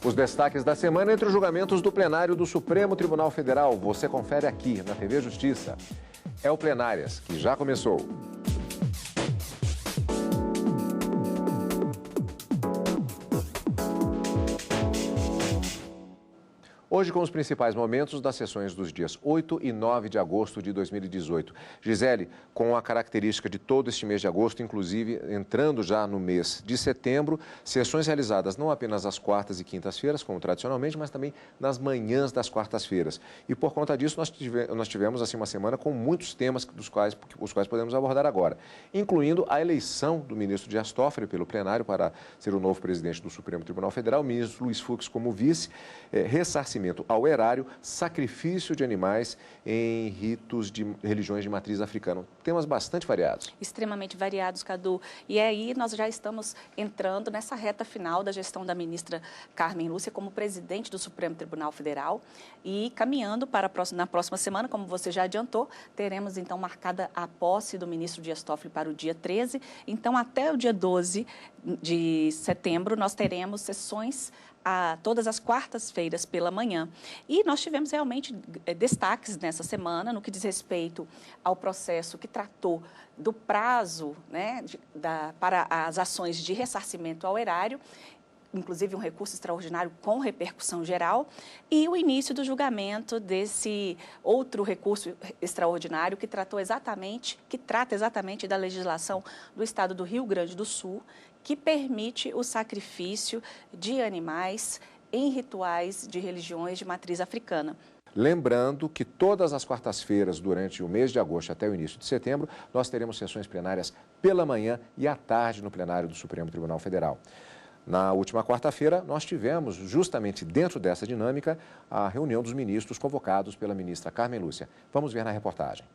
Os destaques da semana entre os julgamentos do plenário do Supremo Tribunal Federal. Você confere aqui na TV Justiça. É o Plenárias, que já começou. Hoje com os principais momentos das sessões dos dias 8 e 9 de agosto de 2018. Gisele, com a característica de todo este mês de agosto, inclusive entrando já no mês de setembro, sessões realizadas não apenas às quartas e quintas-feiras, como tradicionalmente, mas também nas manhãs das quartas-feiras. E por conta disso, nós tivemos assim, uma semana com muitos temas os quais podemos abordar agora, incluindo a eleição do ministro Dias Toffoli pelo plenário para ser o novo presidente do Supremo Tribunal Federal, o ministro Luiz Fux como vice, ressarcimento ao erário, sacrifício de animais em ritos de religiões de matriz africana. Temas bastante variados. Extremamente variados, Cadu. E aí nós já estamos entrando nessa reta final da gestão da ministra Carmen Lúcia como presidente do Supremo Tribunal Federal e caminhando para na próxima semana, como você já adiantou, teremos então marcada a posse do ministro Dias Toffoli para o dia 13. Então, até o dia 12 de setembro, nós teremos sessões todas as quartas-feiras pela manhã. E nós tivemos realmente destaques nessa semana no que diz respeito ao processo que tratou do prazo, né, para as ações de ressarcimento ao erário, inclusive um recurso extraordinário com repercussão geral, e o início do julgamento desse outro recurso extraordinário que trata exatamente da legislação do Estado do Rio Grande do Sul, que permite o sacrifício de animais em rituais de religiões de matriz africana. Lembrando que todas as quartas-feiras, durante o mês de agosto até o início de setembro, nós teremos sessões plenárias pela manhã e à tarde no plenário do Supremo Tribunal Federal. Na última quarta-feira, nós tivemos, justamente dentro dessa dinâmica, a reunião dos ministros convocados pela ministra Carmen Lúcia. Vamos ver na reportagem.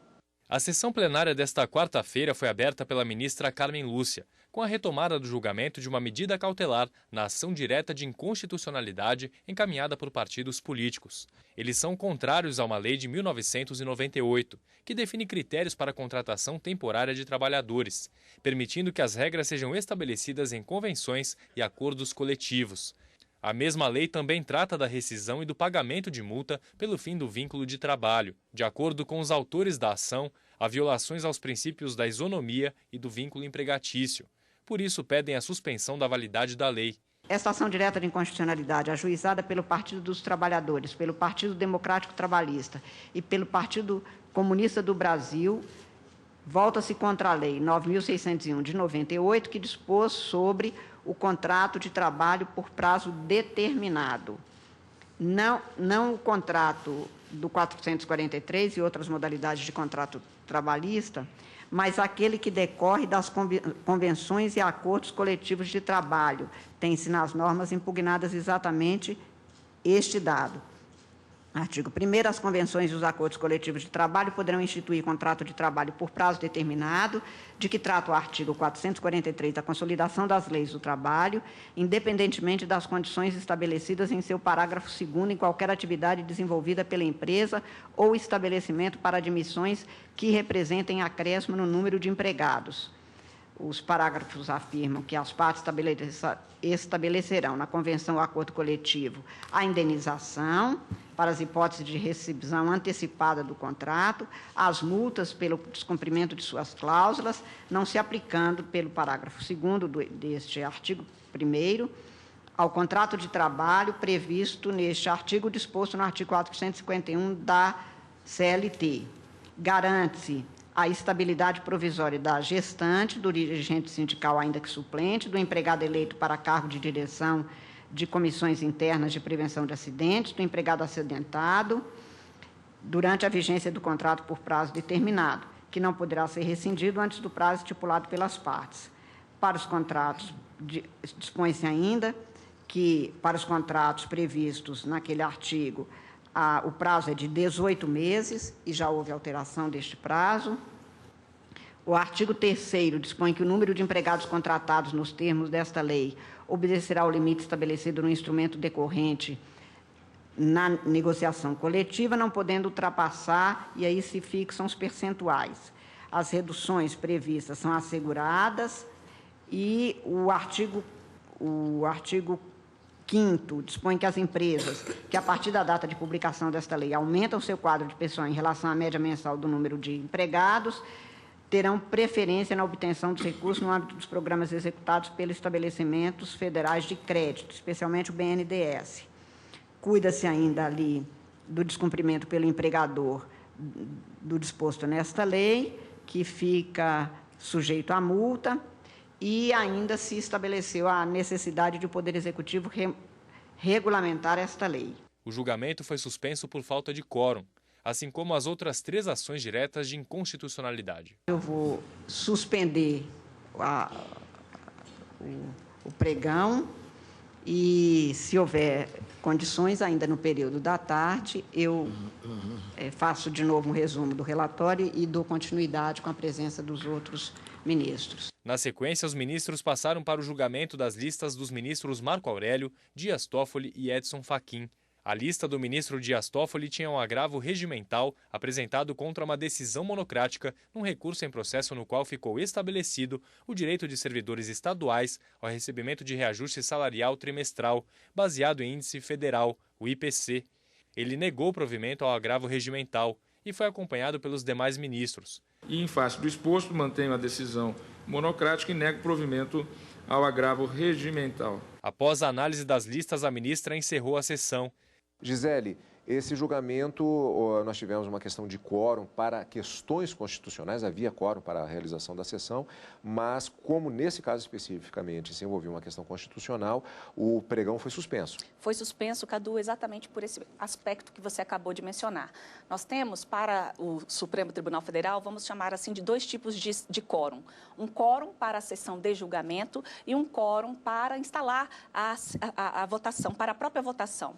A sessão plenária desta quarta-feira foi aberta pela ministra Carmen Lúcia, com a retomada do julgamento de uma medida cautelar na ação direta de inconstitucionalidade encaminhada por partidos políticos. Eles são contrários a uma lei de 1998, que define critérios para a contratação temporária de trabalhadores, permitindo que as regras sejam estabelecidas em convenções e acordos coletivos. A mesma lei também trata da rescisão e do pagamento de multa pelo fim do vínculo de trabalho. De acordo com os autores da ação, há violações aos princípios da isonomia e do vínculo empregatício. Por isso, pedem a suspensão da validade da lei. Esta ação direta de inconstitucionalidade, ajuizada pelo Partido dos Trabalhadores, pelo Partido Democrático Trabalhista e pelo Partido Comunista do Brasil, volta-se contra a Lei 9.601 de 98, que dispôs sobre o contrato de trabalho por prazo determinado. Não o contrato do 443 e outras modalidades de contrato trabalhista, mas aquele que decorre das convenções e acordos coletivos de trabalho. Tem-se nas normas impugnadas exatamente este dado. Artigo 1º, as convenções e os acordos coletivos de trabalho poderão instituir contrato de trabalho por prazo determinado, de que trata o artigo 443 da Consolidação das Leis do Trabalho, independentemente das condições estabelecidas em seu parágrafo 2º em qualquer atividade desenvolvida pela empresa ou estabelecimento para admissões que representem acréscimo no número de empregados. Os parágrafos afirmam que as partes estabelecerão na convenção ou acordo coletivo a indenização para as hipóteses de rescisão antecipada do contrato, as multas pelo descumprimento de suas cláusulas, não se aplicando pelo parágrafo 2º deste artigo 1º ao contrato de trabalho previsto neste artigo disposto no artigo 451 da CLT. Garante-se a estabilidade provisória da gestante, do dirigente sindical, ainda que suplente, do empregado eleito para cargo de direção de comissões internas de prevenção de acidentes, do empregado acidentado, durante a vigência do contrato por prazo determinado, que não poderá ser rescindido antes do prazo estipulado pelas partes. Para os contratos, dispõe-se ainda que, para os contratos previstos naquele artigo, o prazo é de 18 meses e já houve alteração deste prazo. O artigo 3º dispõe que o número de empregados contratados nos termos desta lei obedecerá ao limite estabelecido no instrumento decorrente na negociação coletiva, não podendo ultrapassar, e aí se fixam os percentuais. As reduções previstas são asseguradas e o artigo Quinto, dispõe que as empresas que, a partir da data de publicação desta lei, aumentam seu quadro de pessoal em relação à média mensal do número de empregados, terão preferência na obtenção dos recursos no âmbito dos programas executados pelos estabelecimentos federais de crédito, especialmente o BNDES. Cuida-se ainda ali do descumprimento pelo empregador do disposto nesta lei, que fica sujeito à multa, e ainda se estabeleceu a necessidade de o Poder Executivo regulamentar esta lei. O julgamento foi suspenso por falta de quórum, assim como as outras 3 ações diretas de inconstitucionalidade. Eu vou suspender o pregão e, se houver condições, ainda no período da tarde, eu faço de novo um resumo do relatório e dou continuidade com a presença dos outros ministros. Na sequência, os ministros passaram para o julgamento das listas dos ministros Marco Aurélio, Dias Toffoli e Edson Fachin. A lista do ministro Dias Toffoli tinha um agravo regimental apresentado contra uma decisão monocrática num recurso em processo no qual ficou estabelecido o direito de servidores estaduais ao recebimento de reajuste salarial trimestral, baseado em índice federal, o IPC. Ele negou o provimento ao agravo regimental e foi acompanhado pelos demais ministros. E, em face do exposto, mantenho a decisão monocrática e nego provimento ao agravo regimental. Após a análise das listas, a ministra encerrou a sessão. Gisele, esse julgamento, nós tivemos uma questão de quórum para questões constitucionais, havia quórum para a realização da sessão, mas como nesse caso especificamente se envolvia uma questão constitucional, o pregão foi suspenso. Foi suspenso, Cadu, exatamente por esse aspecto que você acabou de mencionar. Nós temos para o Supremo Tribunal Federal, vamos chamar assim de 2 tipos de quórum. Um quórum para a sessão de julgamento e um quórum para instalar a votação, para a própria votação.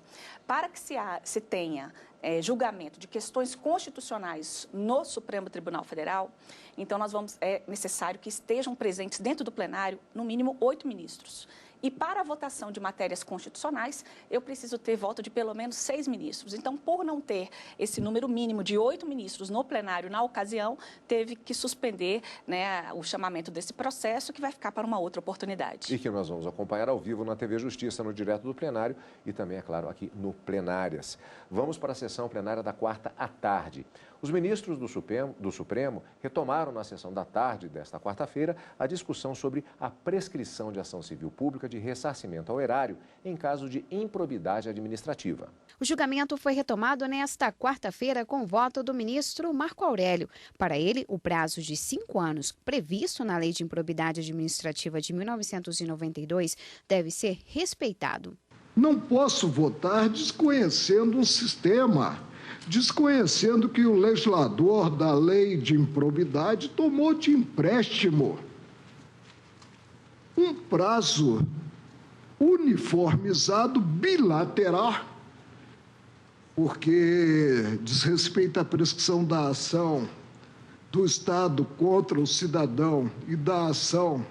Para que se tenha julgamento de questões constitucionais no Supremo Tribunal Federal, então é necessário que estejam presentes dentro do plenário, no mínimo 8 ministros. E para a votação de matérias constitucionais, eu preciso ter voto de pelo menos 6 ministros. Então, por não ter esse número mínimo de 8 ministros no plenário na ocasião, teve que suspender, o chamamento desse processo, que vai ficar para uma outra oportunidade. E que nós vamos acompanhar ao vivo na TV Justiça, no Direto do Plenário e também, é claro, aqui no Plenárias. Vamos para a sessão plenária da quarta à tarde. Os ministros do Supremo retomaram na sessão da tarde desta quarta-feira a discussão sobre a prescrição de ação civil pública de ressarcimento ao erário em caso de improbidade administrativa. O julgamento foi retomado nesta quarta-feira com o voto do ministro Marco Aurélio. Para ele, o prazo de 5 anos previsto na Lei de Improbidade Administrativa de 1992 deve ser respeitado. Não posso votar desconhecendo um sistema, desconhecendo que o legislador da Lei de Improbidade tomou de empréstimo um prazo uniformizado bilateral, porque diz respeito à prescrição da ação do Estado contra o cidadão e da ação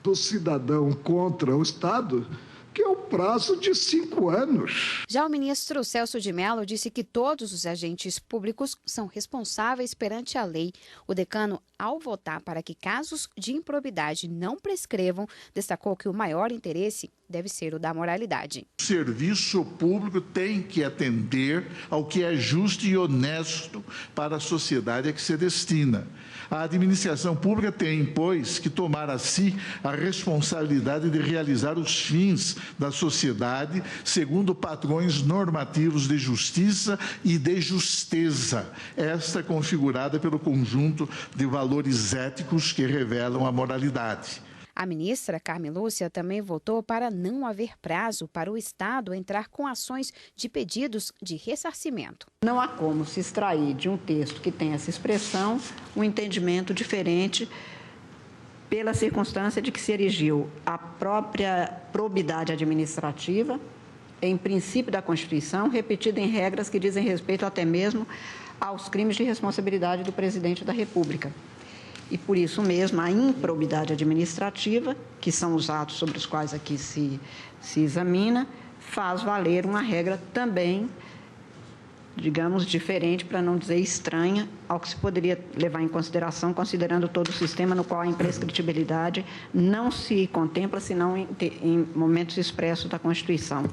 do cidadão contra o Estado, que é o prazo de 5 anos. Já o ministro Celso de Mello disse que todos os agentes públicos são responsáveis perante a lei. O decano, ao votar para que casos de improbidade não prescrevam, destacou que o maior interesse deve ser o da moralidade. O serviço público tem que atender ao que é justo e honesto para a sociedade a que se destina. A administração pública tem, pois, que tomar a si a responsabilidade de realizar os fins da sociedade segundo padrões normativos de justiça e de justeza, esta configurada pelo conjunto de valores éticos que revelam a moralidade. A ministra Carmen Lúcia também votou para não haver prazo para o Estado entrar com ações de pedidos de ressarcimento. Não há como se extrair de um texto que tem essa expressão um entendimento diferente pela circunstância de que se erigiu a própria probidade administrativa em princípio da Constituição, repetida em regras que dizem respeito até mesmo aos crimes de responsabilidade do presidente da República. E, por isso mesmo, a improbidade administrativa, que são os atos sobre os quais aqui se examina, faz valer uma regra também digamos, diferente, para não dizer estranha, ao que se poderia levar em consideração, considerando todo o sistema no qual a imprescritibilidade não se contempla, senão em momentos expressos da Constituição.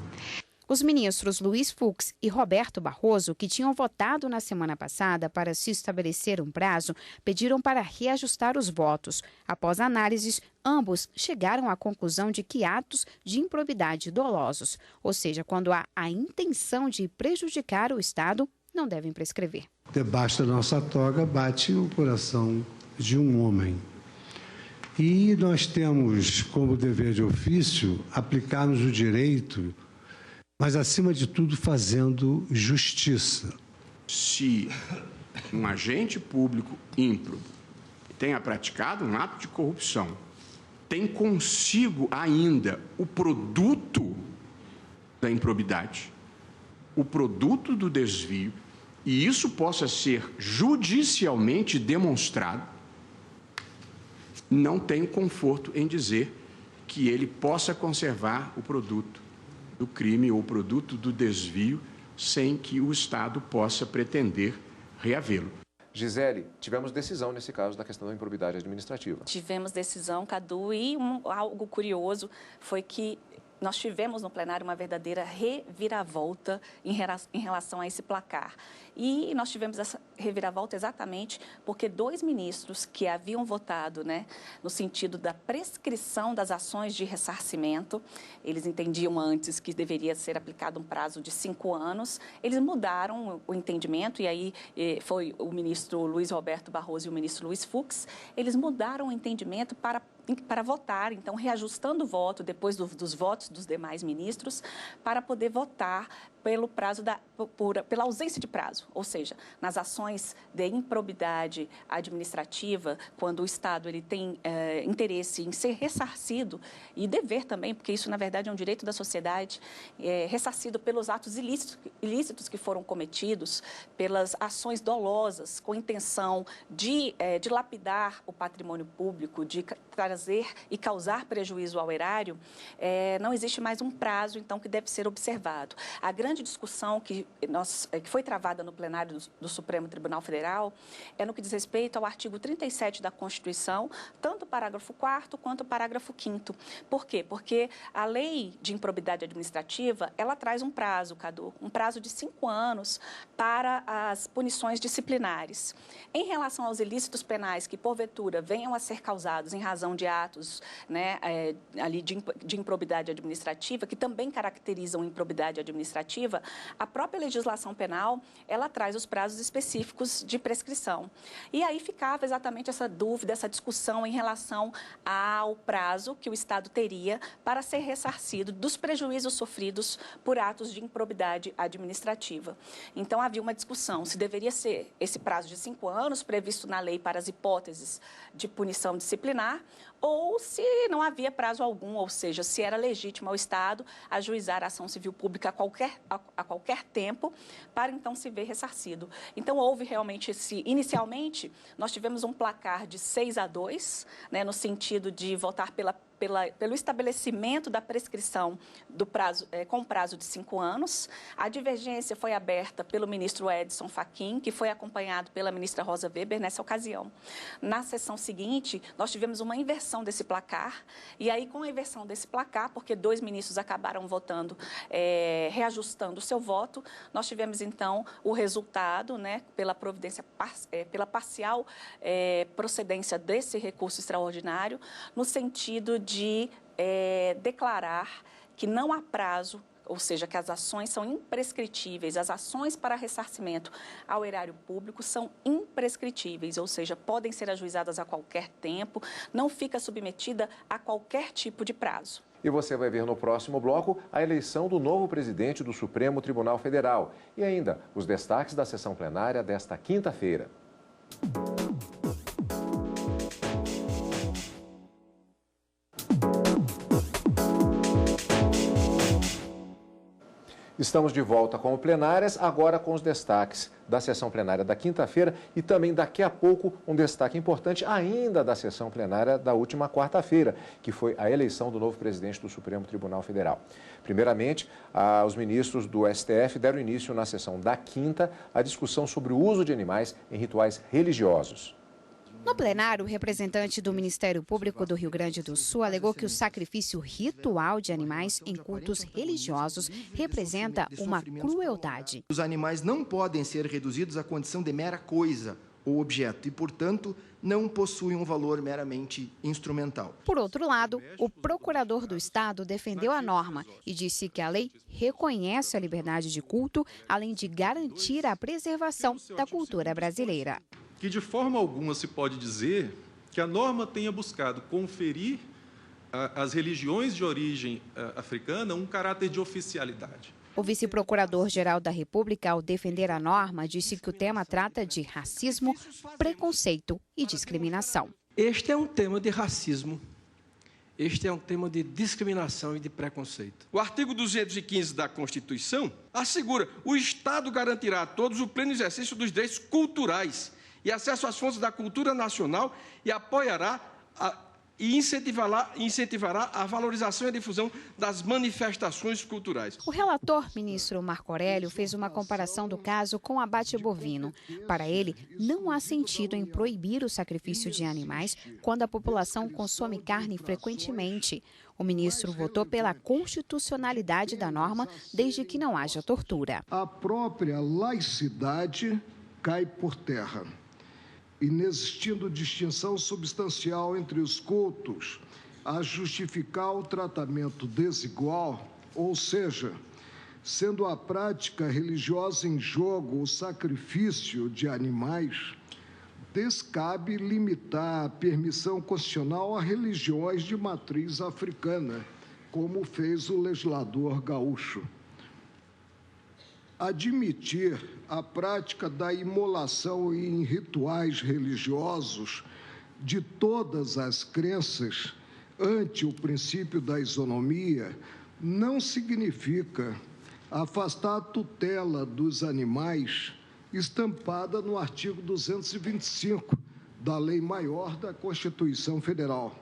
Os ministros Luiz Fux e Roberto Barroso, que tinham votado na semana passada para se estabelecer um prazo, pediram para reajustar os votos. Após análises, ambos chegaram à conclusão de que atos de improbidade dolosos, ou seja, quando há a intenção de prejudicar o Estado, não devem prescrever. Debaixo da nossa toga bate o coração de um homem. E nós temos como dever de ofício aplicarmos o direito, mas, acima de tudo, fazendo justiça. Se um agente público ímprobo tenha praticado um ato de corrupção, tem consigo ainda o produto da improbidade, o produto do desvio, e isso possa ser judicialmente demonstrado, não tenho conforto em dizer que ele possa conservar o produto do crime ou produto do desvio sem que o Estado possa pretender reavê-lo. Gisele, tivemos decisão nesse caso da questão da improbidade administrativa. Tivemos decisão, Cadu, e algo curioso foi que nós tivemos no plenário uma verdadeira reviravolta em relação a esse placar. E nós tivemos essa reviravolta exatamente porque 2 ministros que haviam votado, no sentido da prescrição das ações de ressarcimento, eles entendiam antes que deveria ser aplicado um prazo de 5 anos, eles mudaram o entendimento, e aí foi o ministro Luiz Roberto Barroso e o ministro Luiz Fux, eles mudaram o entendimento para votar, então reajustando o voto depois dos votos dos demais ministros, para poder votar pelo prazo pela ausência de prazo, ou seja, nas ações de improbidade administrativa, quando o Estado ele tem interesse em ser ressarcido e dever também, porque isso na verdade é um direito da sociedade, ressarcido pelos atos ilícitos que foram cometidos, pelas ações dolosas com intenção de dilapidar o patrimônio público, de trazer e causar prejuízo ao erário, não existe mais um prazo, então, que deve ser observado. A grande discussão que foi travada no plenário do Supremo Tribunal Federal é no que diz respeito ao artigo 37 da Constituição, tanto o parágrafo 4º quanto o parágrafo 5º. Por quê? Porque a lei de improbidade administrativa, ela traz um prazo, Cadu, um prazo de 5 anos para as punições disciplinares. Em relação aos ilícitos penais que, porventura, venham a ser causados em razão de atos ali de improbidade administrativa, que também caracterizam improbidade administrativa, a própria legislação penal, ela traz os prazos específicos de prescrição. E aí ficava exatamente essa dúvida, essa discussão em relação ao prazo que o Estado teria para ser ressarcido dos prejuízos sofridos por atos de improbidade administrativa. Então, havia uma discussão se deveria ser esse prazo de 5 anos previsto na lei para as hipóteses de punição disciplinar, ou se não havia prazo algum, ou seja, se era legítimo ao Estado ajuizar a ação civil pública a qualquer tempo, para então se ver ressarcido. Então, houve realmente inicialmente, nós tivemos um placar de 6-2, no sentido de votar pelo estabelecimento da prescrição do prazo, com prazo de 5 anos. A divergência foi aberta pelo ministro Edson Fachin, que foi acompanhado pela ministra Rosa Weber nessa ocasião. Na sessão seguinte, nós tivemos uma inversão desse placar, e aí com a inversão desse placar, porque 2 ministros acabaram votando, reajustando o seu voto, nós tivemos então o resultado, pela parcial procedência desse recurso extraordinário, no sentido de declarar que não há prazo, ou seja, que as ações são imprescritíveis, as ações para ressarcimento ao erário público são imprescritíveis, ou seja, podem ser ajuizadas a qualquer tempo, não fica submetida a qualquer tipo de prazo. E você vai ver no próximo bloco a eleição do novo presidente do Supremo Tribunal Federal e ainda os destaques da sessão plenária desta quinta-feira. Estamos de volta com o Plenárias, agora com os destaques da sessão plenária da quinta-feira e também daqui a pouco um destaque importante ainda da sessão plenária da última quarta-feira, que foi a eleição do novo presidente do Supremo Tribunal Federal. Primeiramente, os ministros do STF deram início na sessão da quinta à discussão sobre o uso de animais em rituais religiosos. No plenário, o representante do Ministério Público do Rio Grande do Sul alegou que o sacrifício ritual de animais em cultos religiosos representa uma crueldade. Os animais não podem ser reduzidos à condição de mera coisa ou objeto e, portanto, não possuem um valor meramente instrumental. Por outro lado, o procurador do Estado defendeu a norma e disse que a lei reconhece a liberdade de culto, além de garantir a preservação da cultura brasileira. Que de forma alguma se pode dizer que a norma tenha buscado conferir às religiões de origem africana um caráter de oficialidade. O vice-procurador-geral da República, ao defender a norma, disse que o tema trata de racismo, preconceito e discriminação. Este é um tema de racismo, este é um tema de discriminação e de preconceito. O artigo 215 da Constituição assegura: o Estado garantirá a todos o pleno exercício dos direitos culturais e acesso às fontes da cultura nacional e apoiará e incentivará a valorização e a difusão das manifestações culturais. O relator, ministro Marco Aurélio, fez uma comparação do caso com o abate bovino. Para ele, não há sentido em proibir o sacrifício de animais quando a população consome carne frequentemente. O ministro votou pela constitucionalidade da norma, desde que não haja tortura. A própria laicidade cai por terra. Inexistindo distinção substancial entre os cultos a justificar o tratamento desigual, ou seja, sendo a prática religiosa em jogo o sacrifício de animais, descabe limitar a permissão constitucional a religiões de matriz africana, como fez o legislador gaúcho. Admitir a prática da imolação em rituais religiosos de todas as crenças ante o princípio da isonomia não significa afastar a tutela dos animais estampada no artigo 225 da Lei Maior da Constituição Federal.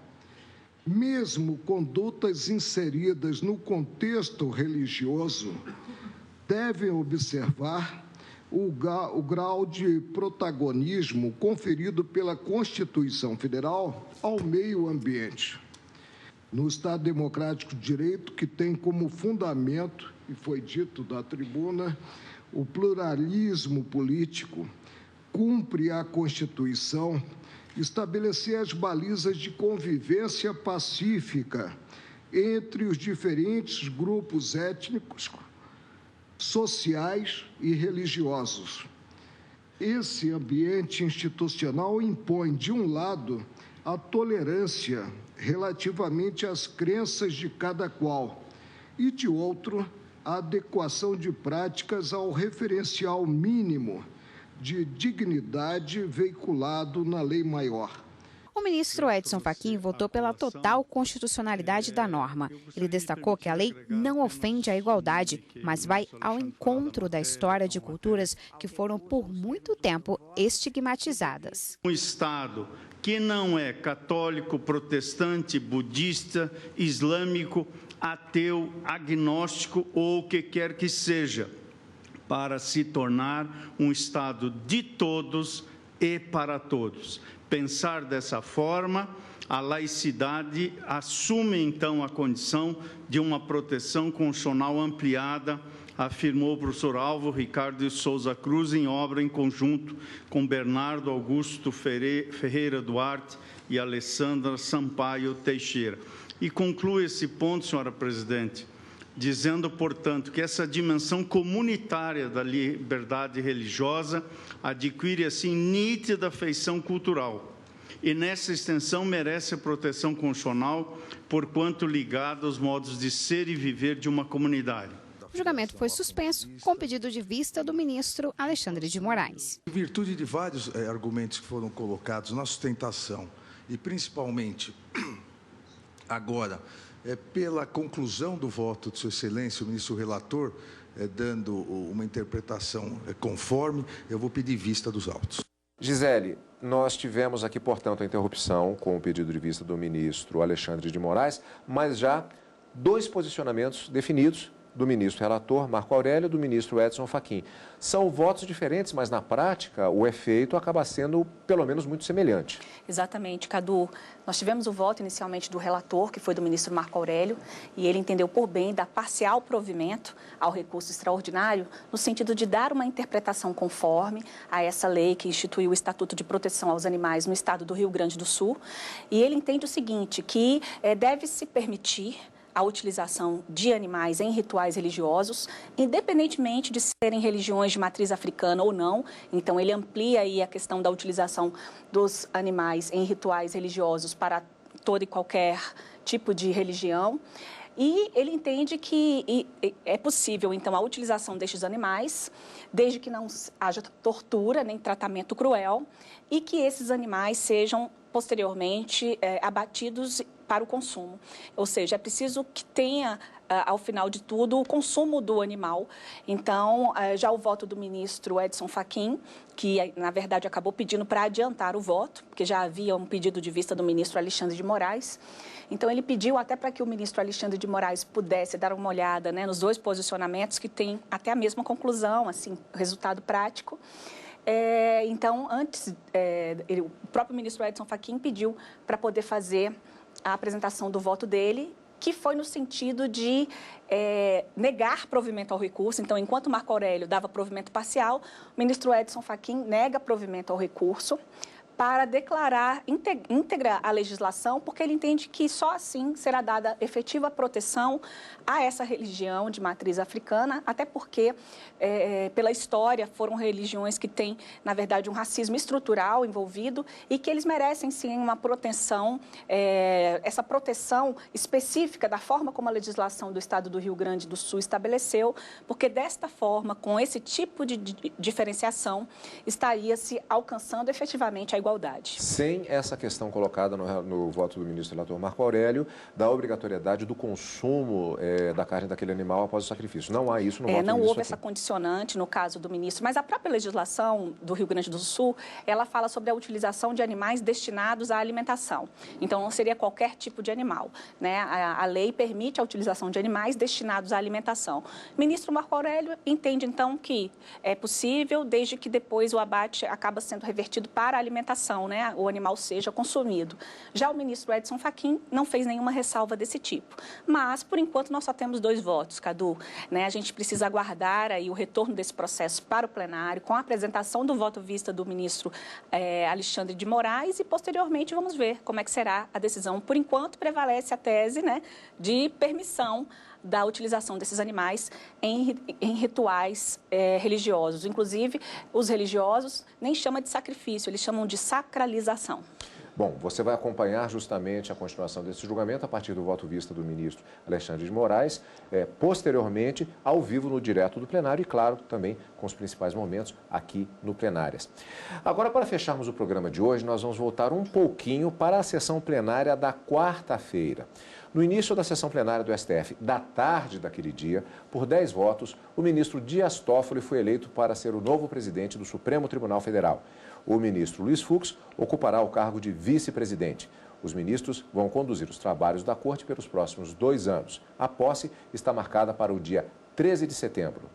Mesmo condutas inseridas no contexto religioso devem observar o grau de protagonismo conferido pela Constituição Federal ao meio ambiente. No Estado Democrático de Direito, que tem como fundamento, e foi dito da tribuna, o pluralismo político, cumpre a Constituição estabelecer as balizas de convivência pacífica entre os diferentes grupos étnicos, sociais e religiosos. Esse ambiente institucional impõe, de um lado, a tolerância relativamente às crenças de cada qual e, de outro, a adequação de práticas ao referencial mínimo de dignidade veiculado na Lei Maior. O ministro Edson Fachin votou pela total constitucionalidade da norma. Ele destacou que a lei não ofende a igualdade, mas vai ao encontro da história de culturas que foram por muito tempo estigmatizadas. Um Estado que não é católico, protestante, budista, islâmico, ateu, agnóstico ou o que quer que seja, para se tornar um Estado de todos e para todos. Pensar dessa forma, a laicidade assume então a condição de uma proteção constitucional ampliada, afirmou o professor Álvaro Ricardo de Souza Cruz em obra em conjunto com Bernardo Augusto Ferreira Duarte e Alessandra Sampaio Teixeira. E conclui esse ponto, senhora presidente, dizendo, portanto, que essa dimensão comunitária da liberdade religiosa adquire, assim, nítida feição cultural e, nessa extensão, merece a proteção constitucional, porquanto ligada aos modos de ser e viver de uma comunidade. O julgamento foi suspenso com pedido de vista do ministro Alexandre de Moraes. Em virtude de vários argumentos que foram colocados na sustentação e, principalmente, agora, pela conclusão do voto de Sua Excelência, o ministro relator, dando uma interpretação conforme, eu vou pedir vista dos autos. Gisele, nós tivemos aqui, portanto, a interrupção com o pedido de vista do ministro Alexandre de Moraes, mas já 2 posicionamentos definidos do ministro relator Marco Aurélio e do ministro Edson Fachin. São votos diferentes, mas na prática o efeito acaba sendo, pelo menos, muito semelhante. Exatamente, Cadu. Nós tivemos o voto inicialmente do relator, que foi do ministro Marco Aurélio, e ele entendeu por bem dar parcial provimento ao recurso extraordinário, no sentido de dar uma interpretação conforme a essa lei que instituiu o Estatuto de Proteção aos Animais no estado do Rio Grande do Sul. E ele entende o seguinte, que deve-se permitir a utilização de animais em rituais religiosos, independentemente de serem religiões de matriz africana ou não. Então, ele amplia aí a questão da utilização dos animais em rituais religiosos para todo e qualquer tipo de religião. E ele entende que é possível, então, a utilização destes animais, desde que não haja tortura nem tratamento cruel, e que esses animais sejam posteriormente abatidos para o consumo. Ou seja, é preciso que tenha, ao final de tudo, o consumo do animal. Então, já o voto do ministro Edson Fachin, que, na verdade, acabou pedindo para adiantar o voto, porque já havia um pedido de vista do ministro Alexandre de Moraes. Então, ele pediu até para que o ministro Alexandre de Moraes pudesse dar uma olhada, né, nos 2 posicionamentos que têm até a mesma conclusão, assim, resultado prático. Então, antes, o próprio ministro Edson Fachin pediu para poder fazer a apresentação do voto dele, que foi no sentido de negar provimento ao recurso. Então, enquanto Marco Aurélio dava provimento parcial, o ministro Edson Fachin nega provimento ao recurso para declarar íntegra a legislação, porque ele entende que só assim será dada efetiva proteção a essa religião de matriz africana, até porque, pela história, foram religiões que têm, na verdade, um racismo estrutural envolvido e que eles merecem, sim, uma proteção, essa proteção específica da forma como a legislação do Estado do Rio Grande do Sul estabeleceu, porque desta forma, com esse tipo de diferenciação, estaria-se alcançando efetivamente a igualdade. Sem essa questão colocada no voto do ministro relator Marco Aurélio, da obrigatoriedade do consumo da carne daquele animal após o sacrifício. Não há isso no voto do ministro. Não houve essa condicionante no caso do ministro, mas a própria legislação do Rio Grande do Sul, ela fala sobre a utilização de animais destinados à alimentação. Então, não seria qualquer tipo de animal, né? A lei permite a utilização de animais destinados à alimentação. O ministro Marco Aurélio entende, então, que é possível, desde que depois o abate acaba sendo revertido para a alimentação, né? O animal seja consumido. Já o ministro Edson Fachin não fez nenhuma ressalva desse tipo. Mas, por enquanto, nós só temos 2 votos, Cadu, né? A gente precisa aguardar aí o retorno desse processo para o plenário, com a apresentação do voto vista do ministro Alexandre de Moraes e, posteriormente, vamos ver como é que será a decisão. Por enquanto, prevalece a tese, né, de permissão da utilização desses animais em rituais religiosos. Inclusive, os religiosos nem chamam de sacrifício, eles chamam de sacralização. Bom, você vai acompanhar justamente a continuação desse julgamento a partir do voto vista do ministro Alexandre de Moraes, posteriormente, ao vivo no direto do plenário e, claro, também com os principais momentos aqui no Plenárias. Agora, para fecharmos o programa de hoje, nós vamos voltar um pouquinho para a sessão plenária da quarta-feira. No início da sessão plenária do STF, da tarde daquele dia, por 10 votos, o ministro Dias Toffoli foi eleito para ser o novo presidente do Supremo Tribunal Federal. O ministro Luiz Fux ocupará o cargo de vice-presidente. Os ministros vão conduzir os trabalhos da Corte pelos próximos 2 anos. A posse está marcada para o dia 13 de setembro.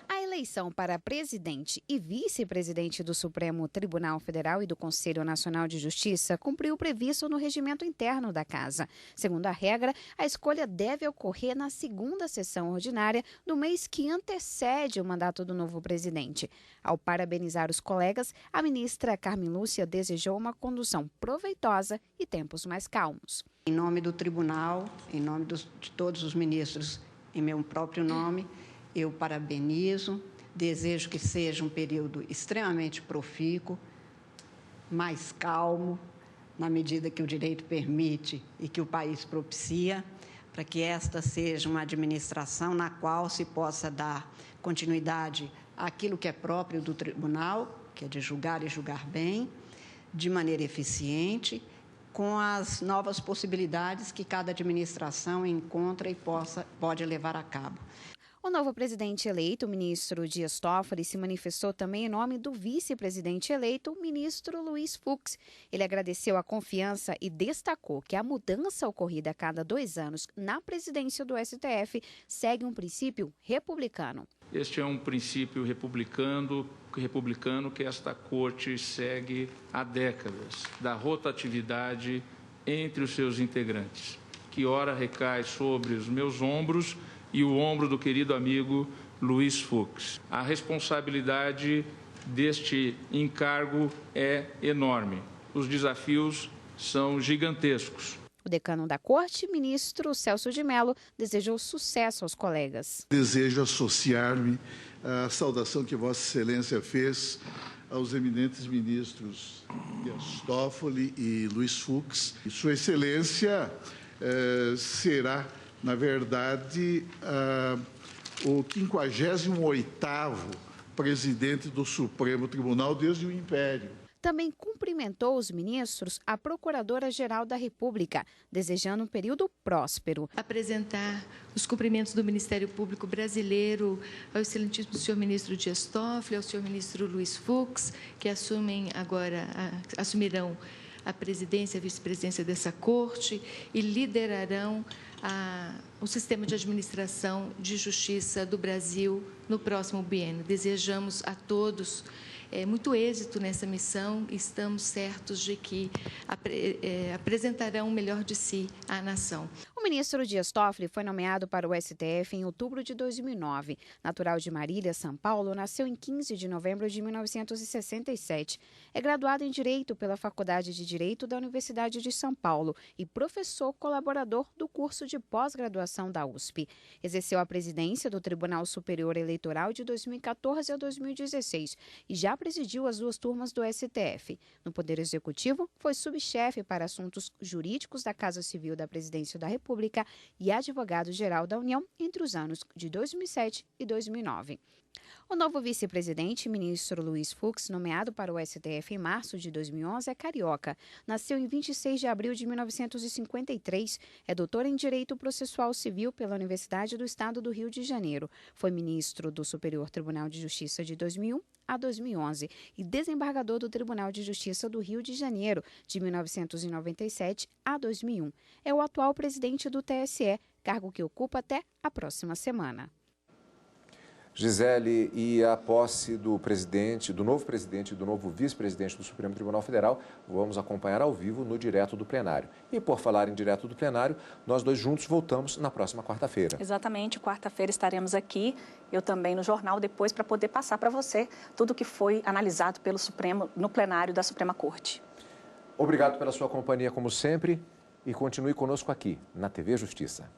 A eleição para presidente e vice-presidente do Supremo Tribunal Federal e do Conselho Nacional de Justiça cumpriu o previsto no regimento interno da Casa. Segundo a regra, a escolha deve ocorrer na segunda sessão ordinária do mês que antecede o mandato do novo presidente. Ao parabenizar os colegas, a ministra Carmen Lúcia desejou uma condução proveitosa e tempos mais calmos. Em nome do tribunal, em nome de todos os ministros, em meu próprio nome, eu parabenizo, desejo que seja um período extremamente profícuo, mais calmo, na medida que o direito permite e que o país propicia, para que esta seja uma administração na qual se possa dar continuidade àquilo que é próprio do tribunal, que é de julgar e julgar bem, de maneira eficiente, com as novas possibilidades que cada administração encontra e pode levar a cabo. O novo presidente eleito, o ministro Dias Toffoli, se manifestou também em nome do vice-presidente eleito, o ministro Luiz Fux. Ele agradeceu a confiança e destacou que a mudança ocorrida a cada 2 anos na presidência do STF segue um princípio republicano. Este é um princípio republicano que esta Corte segue há décadas, da rotatividade entre os seus integrantes, que ora recai sobre os meus ombros e o ombro do querido amigo Luiz Fux. A responsabilidade deste encargo é enorme. Os desafios são gigantescos. O decano da Corte, ministro Celso de Mello, desejou sucesso aos colegas. Desejo associar-me à saudação que Vossa Excelência fez aos eminentes ministros Dias Toffoli e Luiz Fux. Sua Excelência será, na verdade, o 58º presidente do Supremo Tribunal desde o Império. Também cumprimentou os ministros a Procuradora-Geral da República, desejando um período próspero. Apresentar os cumprimentos do Ministério Público Brasileiro ao excelentíssimo senhor ministro Dias Toffoli, ao senhor ministro Luiz Fux, que assumirão a presidência e a vice-presidência dessa Corte e liderarão o sistema de administração de justiça do Brasil no próximo biênio. Desejamos a todos muito êxito nessa missão e estamos certos de que apresentarão o melhor de si à nação. O ministro Dias Toffoli foi nomeado para o STF em outubro de 2009. Natural de Marília, São Paulo, nasceu em 15 de novembro de 1967. É graduado em Direito pela Faculdade de Direito da Universidade de São Paulo e professor colaborador do curso de pós-graduação da USP. Exerceu a presidência do Tribunal Superior Eleitoral de 2014 a 2016 e já presidiu as 2 turmas do STF. No Poder Executivo, foi subchefe para assuntos jurídicos da Casa Civil da Presidência da República e advogado-geral da União entre os anos de 2007 e 2009. O novo vice-presidente, ministro Luiz Fux, nomeado para o STF em março de 2011, é carioca. Nasceu em 26 de abril de 1953. É doutor em Direito Processual Civil pela Universidade do Estado do Rio de Janeiro. Foi ministro do Superior Tribunal de Justiça de 2001 a 2011 e desembargador do Tribunal de Justiça do Rio de Janeiro de 1997 a 2001. É o atual presidente do TSE, cargo que ocupa até a próxima semana. Gisele, e a posse do novo presidente e do novo vice-presidente do Supremo Tribunal Federal, vamos acompanhar ao vivo no Direto do Plenário. E por falar em Direto do Plenário, nós dois juntos voltamos na próxima quarta-feira. Exatamente, quarta-feira estaremos aqui, eu também no jornal depois, para poder passar para você tudo que foi analisado pelo Supremo no plenário da Suprema Corte. Obrigado pela sua companhia, como sempre, e continue conosco aqui na TV Justiça.